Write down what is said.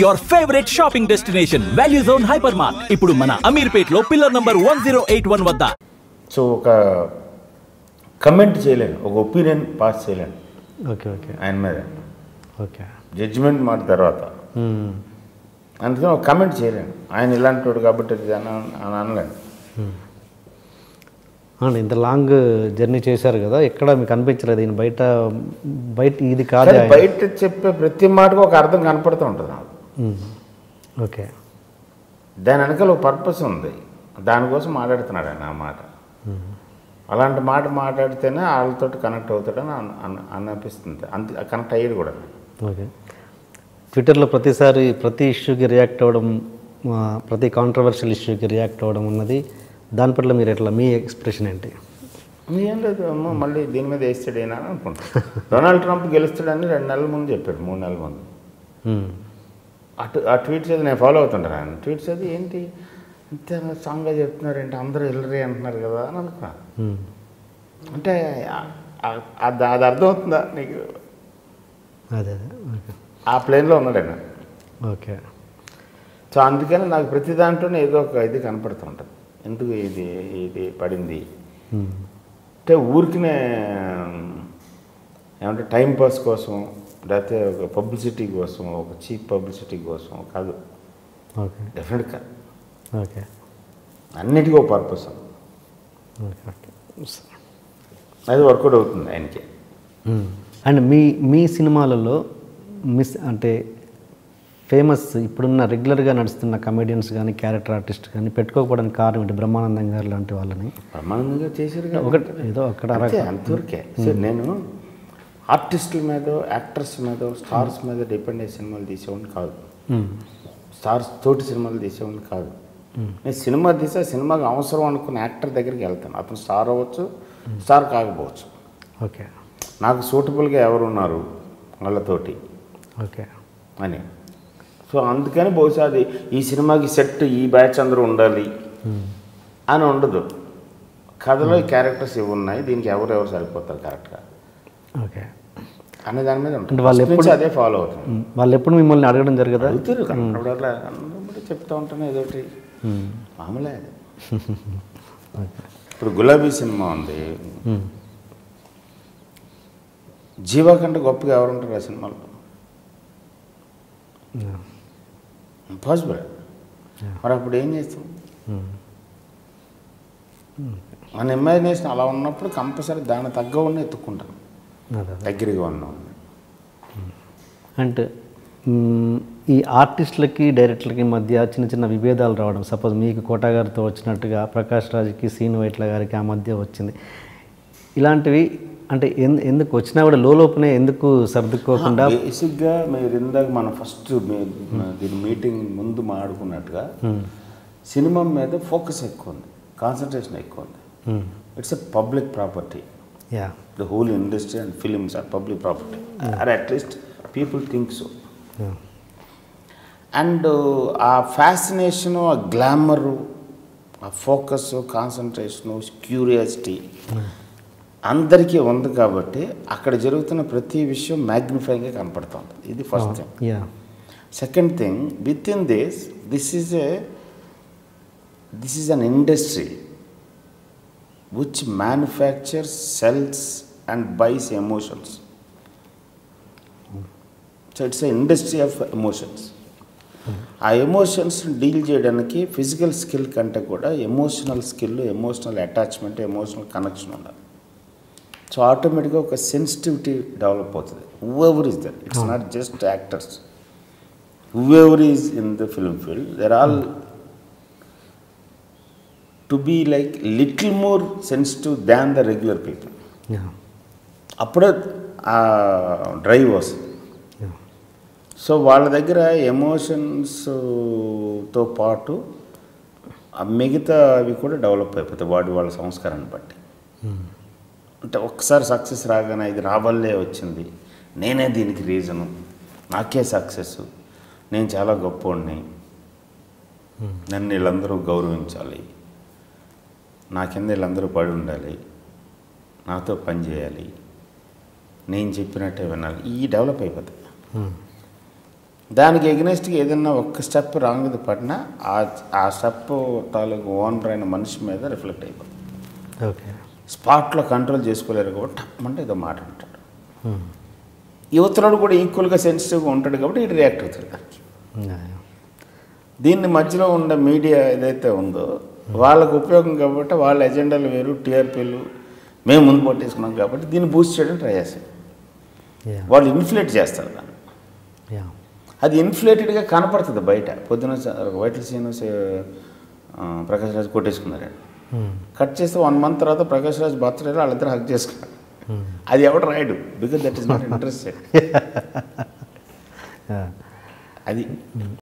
Your favorite shopping destination, Value Zone Hypermart. ఇప్పుడు మన అమీర్పేట్లో pillar number 1081 వద్ద. సో ఒక కమెంట్ చేయలేను, ఒక ఒపీనియన్ పాస్ చేయలేను. ఓకే ఓకే ఆయన మీద ఓకే జడ్జిమెంట్ మాట తర్వాత అందుకని ఒక కమెంట్ చేయలేను. ఆయన ఇలాంటి వాడు కాబట్టి అని అనలేను. ఇంత లాంగ్ జర్నీ చేశారు కదా, ఎక్కడ మీకు అనిపించలేదు ఈయన బయట ఇది కాదు, బయట చెప్పే ప్రతి మాటకు ఒక అర్థం కనపడుతూ ఉంటుంది నాకు. ఓకే, దాని వెనకాల ఒక పర్పస్ ఉంది, దానికోసం మాట్లాడుతున్నాడు ఆయన ఆ మాట. అలాంటి మాట మాట్లాడితేనే వాళ్ళతో కనెక్ట్ అవుతాడని అనిపిస్తుంది. అంత కనెక్ట్ అయ్యేది కూడా. ఓకే, ట్విట్టర్లో ప్రతిసారి ప్రతి ఇష్యూకి రియాక్ట్ అవ్వడం, ప్రతి కాంట్రవర్షియల్ ఇష్యూకి రియాక్ట్ అవ్వడం ఉన్నది, దాని పట్ల మీరు ఎట్లా, మీ ఎక్స్ప్రెషన్ ఏంటి? ఏం లేదు అమ్మ, మళ్ళీ దీని మీద వేస్తాడేనా అని అనుకుంటాను. డొనాల్డ్ ట్రంప్ గెలుస్తాడని 2 నెలల ముందు చెప్పాడు, 3 నెలల ముందు. ఆ ట్వీట్స్ అది నేను ఫాలో అవుతుంటాను. ఆయన ట్వీట్స్ అది ఏంటి ఇంత సాంగ్గా చెప్తున్నారు ఏంటి, అందరూ ఎల్లరే అంటున్నారు కదా అని అనుకున్నా. అంటే అది అర్థమవుతుందా నీకు? అదే ఓకే, ఆ ప్లేన్లో ఉన్నాడు ఆయన. ఓకే, సో అందుకని నాకు ప్రతి దాంట్లోనే ఏదో ఒక ఇది కనపడుతుంటుంది. ఎందుకు ఇది పడింది అంటే ఊరికినే ఏమంటే టైంపాస్ కోసం, లేకపోతే ఒక పబ్లిసిటీ కోసం, ఒక చీప్ పబ్లిసిటీ కోసం కాదు. ఓకే, డెఫినెట్గా ఓకే, అన్నిటికీ ఒక పర్పస్. ఓకే, అది వర్కౌట్ అవుతుంది ఆయనకి. అండ్ మీ సినిమాలలో అంటే ఫేమస్ ఇప్పుడున్న రెగ్యులర్గా నడుస్తున్న కమెడియన్స్ కానీ క్యారెక్టర్ ఆర్టిస్ట్ కానీ పెట్టుకోకపోవడానికి కారణం ఏంటి? బ్రహ్మానందం గారు లాంటి వాళ్ళని బ్రహ్మానందంగా చేశారు ఒకటి ఏదో అక్కడ అంతవరకే. నేను ఆర్టిస్టుల మీద, యాక్టర్స్ మీద, స్టార్స్ మీద డిపెండ్ అయ్యే సినిమాలు తీసేవాడిని కాదు. స్టార్స్ తోటి సినిమాలు తీసేవాడిని కాదు. నేను సినిమా తీసే సినిమాకి అవసరం అనుకున్న యాక్టర్ దగ్గరికి వెళ్తాను. అతను స్టార్ అవ్వచ్చు, స్టార్ కాకపోవచ్చు. ఓకే, నాకు సూటబుల్గా ఎవరు ఉన్నారు వాళ్ళతోటి ఓకే అని. సో అందుకని బహుశా అది ఈ సినిమాకి సెట్ ఈ బ్యాచ్ అందరూ ఉండాలి అని ఉండదు. కథలో ఈ క్యారెక్టర్స్ ఇవి ఉన్నాయి, దీనికి ఎవరెవరు సరిపోతారు కరెక్ట్గా ఓకే అనే దాని మీద ఉంటుంది. వాళ్ళు ఎప్పుడు అదే ఫాలో అవుతుంది. వాళ్ళు ఎప్పుడు మిమ్మల్ని అడగడం జరగదా? అడుగుతారు కనపడలా, చెప్తా ఉంటాను ఏదోటి మామూలే. ఇప్పుడు గులాబీ సినిమా ఉంది, జీవా కంటే గొప్పగా ఎవరు ఉంటారు ఆ సినిమాలో? ఇంపాసిబుల్. మరి అప్పుడు ఏం చేస్తాం? మన ఇమాజినేషన్ అలా ఉన్నప్పుడు కంపల్సరీ దాన్ని తగ్గ ఉన్న ఎత్తుక్కుంటాను, దగ్గరగా ఉన్నాం. అంటే ఈ ఆర్టిస్టులకి డైరెక్టర్లకి మధ్య చిన్న చిన్న విభేదాలు రావడం, సపోజ్ మీకు కోట గారితో వచ్చినట్టుగా ప్రకాష్ రాజ్కి సీను వైట్ల గారికి ఆ మధ్య వచ్చింది, ఇలాంటివి అంటే ఎందుకు వచ్చినా కూడా లోపలనే ఎందుకు సర్దుకోకుండా? బేసిక్గా మీరు ఇందాక మనం ఫస్ట్ దీని మీటింగ్ ముందు మాట్లాడుకున్నట్టుగా సినిమా మీద ఫోకస్ ఎక్కువ ఉంది, కాన్సన్ట్రేషన్ ఎక్కువ ఉంది. It's a public property. The whole industry and films are public property, or at least people think so. And ఆ ఫ్యాసినేషను, ఆ గ్లామరు, ఆ ఫోకస్, కాన్సన్ట్రేషను, క్యూరియాసిటీ అందరికీ ఉంది కాబట్టి అక్కడ జరుగుతున్న ప్రతి విషయం మ్యాగ్నిఫైగా కనపడుతుంది. ఇది first thing. Second thing, with in this is an industry which manufactures, sells and buys emotions. So it's a industry of emotions. ఆ ఎమోషన్స్ డీల్ చేయడానికి ఫిజికల్ స్కిల్ కంటే కూడా emotional skill, emotional attachment, emotional connection ఉండాలి. So ఆటోమేటిక్గా ఒక sensitivity develop అవుతుంది. Whoever is that, it's not just actors, whoever is in the film field, there all to be like little more sensitive than the regular people. అప్పుడే ఆ drive వస్తుంది. So వాళ్ళ దగ్గర ఎమోషన్స్తో పాటు మిగతా అవి కూడా డెవలప్ అయిపోతాయి వాళ్ళ సంస్కారాన్ని బట్టి. అంటే ఒక్కసారి సక్సెస్ రాగానే ఇది నా వల్లే వచ్చింది, నేనే దీనికి రీజను, నాకే సక్సెస్, నేను చాలా గొప్పవాడిని, నన్ను వీళ్ళందరూ గౌరవించాలి, నా కింద వీళ్ళందరూ పడి ఉండాలి, నాతో పని చేయాలి, నేను చెప్పినట్టే వినాలి, ఈ డెవలప్ అయిపోతాయి. దానికి ఎగ్నెస్ట్గా ఏదైనా ఒక్క స్టెప్ రాంగ్ది పడినా ఆ స్టెప్ తాలూకు ఓనర్ అయిన మనిషి మీద రిఫ్లెక్ట్ అయిపోతుంది. ఓకే. స్పాట్లో కంట్రోల్ చేసుకోలేరు కాబట్టి టప్పమంటే ఏదో మాట అంటాడు. యువతలోడు కూడా ఈక్వల్గా సెన్సిటివ్గా ఉంటాడు కాబట్టి ఇటు రియాక్ట్ అవుతాడు దానికి. దీన్ని మధ్యలో ఉన్న మీడియా ఏదైతే ఉందో వాళ్ళకు ఉపయోగం కాబట్టి వాళ్ళ ఎజెండాలు వేరు, టీఆర్పీలు మేము ముందు పట్టేసుకున్నాం కాబట్టి దీన్ని బూస్ట్ చేయడం ట్రై చేస్తాం. వాళ్ళు ఇన్ఫ్లేట్ చేస్తారు దాన్ని. అది ఇన్ఫ్లేటెడ్గా కనపడుతుంది బయట. పొద్దున వైట్ల సీను ప్రకాష్ రాజ్ కొట్టేసుకున్నారు. కట్ చేస్తే 1 month తర్వాత ప్రకాష్ రాజ్ బర్త్డేలో వాళ్ళిద్దరు హక్ చేసుకున్నారు. అది ఎవడు రాయడు, because that is not interested. అది